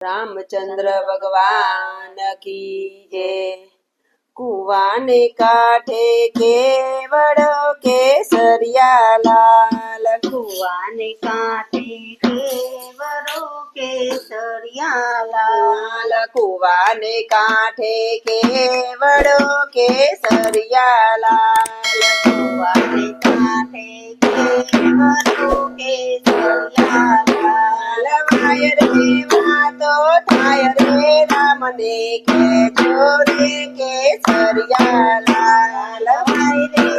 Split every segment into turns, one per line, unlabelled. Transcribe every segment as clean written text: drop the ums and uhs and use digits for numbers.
रामचंद्र भगवान की जय। कुआने काठे केवड़ो केसरिया लाल,
कुआने काठे केवड़ो केसरिया लाल,
कुआने काठे केवड़ो केसरिया लाल,
कुआने काठे केवड़ो केसरिया लाल।
वायर तो थाय रे रामने के जोरे केसरिया लाल,
वायरे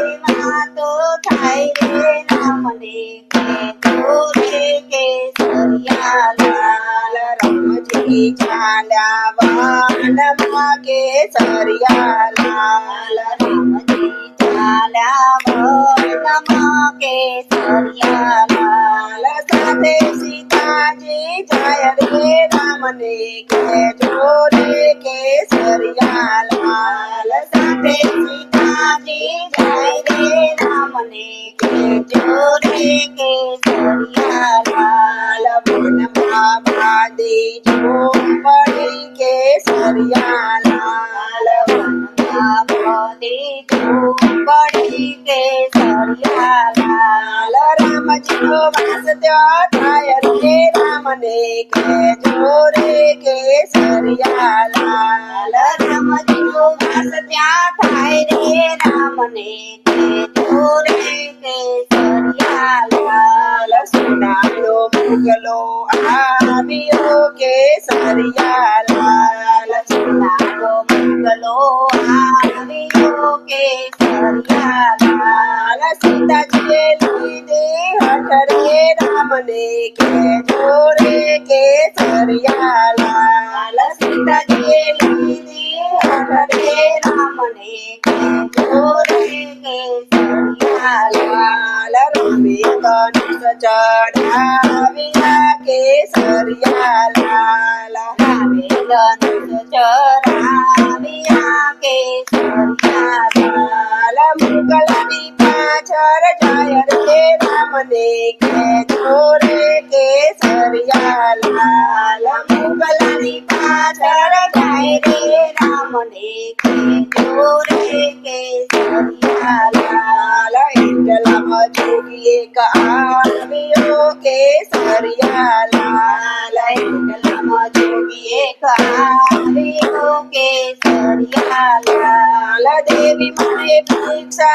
तो थाय रे रामने के जोरे केसरिया लाल।
रामजी चाल्या वनमा केसरिया लाल,
रामजी चाल्या वनमा केसरिया लाल।
साथे सीताजी जय रे रामने के जोरे केसरिया लाल, साथे
सीताजी जय रे रामने के जोरे केसरिया लाल।
वनमा बादी झोपड़ी केसरिया लाल,
वनमा बादी झोपड़ी केसरिया लाल।
रामजी को वास त्यो थाय रे रामने के जोरे केसरिया लाल,
रामजी को वास त्या थाय रे रामने के जोरे केसरिया लाल।
सुनालो मुगलो आवियो केसरिया लाल,
सुनालो मुगलो आवियो केसरिया लाल।
सीताजी लीधे हठ रे रामने के जोरे केसरिया लाल,
सीताजी लीधे हठ रे रामने के जोरे केसरिया लाल।
रामे धनुष चढ़ाविया केसरिया लाल,
रामे धनुष चढ़ाविया केसरिया लाल।
मुगलनी पाछर जय रे रामने के जोरे केसरिया लाल,
मुगलनी पाछर जय रे रामने के जोरे केसरिया लाल।
इंडलम जोगिए का आवियो केसरिया लाल,
इंडलम जोगिए का आवियो केसरिया लाल।
देवी मने भिक्षा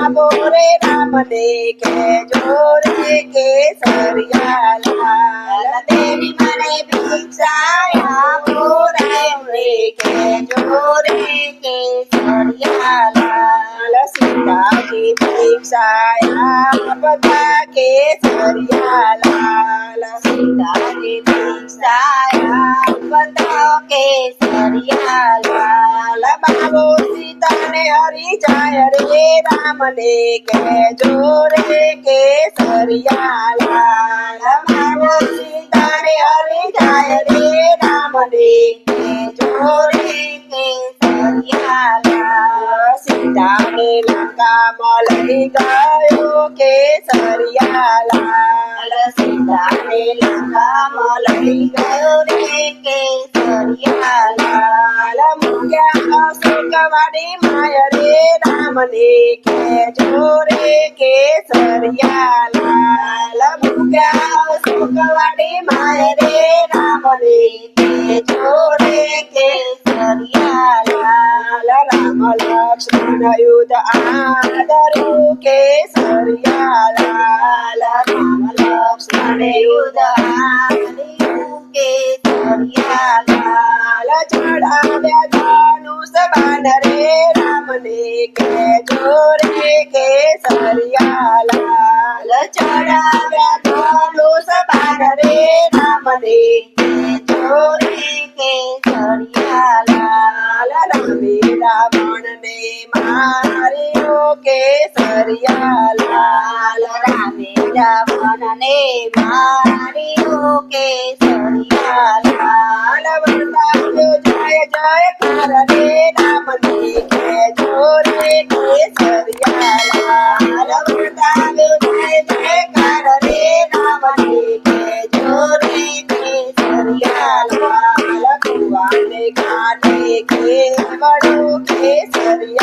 आबो रे रामने के जोरे केसरिया लाल,
देवी मने भिक्षा आबो रामने के जोरे केसरिया लाल।
सीताजी भिक्षा आपदा केसरिया लाल,
सीताजी भिक्षा आपदा केसरिया लाल।
बाबो सीता ने हरि जय रे रामने के जोरे केसरिया लाल,
बाबो सीता ने हरि जय रे रामने के जोरे केसरिया लाल।
सीता ने लंका मलई गयो केसरिया लाल,
सीता ने लंका मलई गयो रे केसरिया लाल।
मुख्या अशोकवाड़ी माय रे रामने के जोरे केसरिया लाल, मुख्या
अशोकवाड़ी माय रे रामने के जोरे केसरिया लाल।
राम लक्ष्मण युद्ध आदरु केसरिया लाल,
राम लक्ष्मण युद्ध आदरु केसरिया लाल।
चढ़ाव्या धनुष बाण रे रामने के जोरे केसरिया लाल,
चढ़ाव्या धनुष बाण रे रामने के जोरे केसरिया लाल।
रामे रावण ने मारियो केसरिया लाल,
रामे रावण ने मारियो केसरिया लाल।
वरदान्यो जय जय कर रे रामने के जोरे केसरिया लाल, वरदान्यो जय जय कर रे रामने के जोरे केसरिया लाल।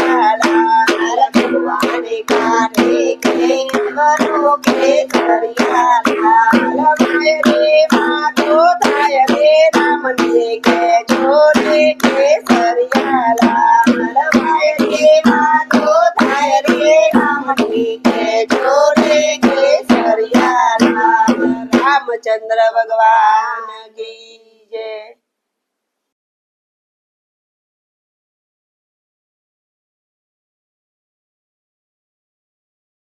લાલ ભગવાને કાને કેવરો કેસરિયા લાલ માયરે માતો થાય રે રામને કેજો રે કેસરિયા લાલ માયરે માતો થાય રે રામને કેજો રે કેસરિયા લાલ રામચંદ્ર ભગવાન કી જય।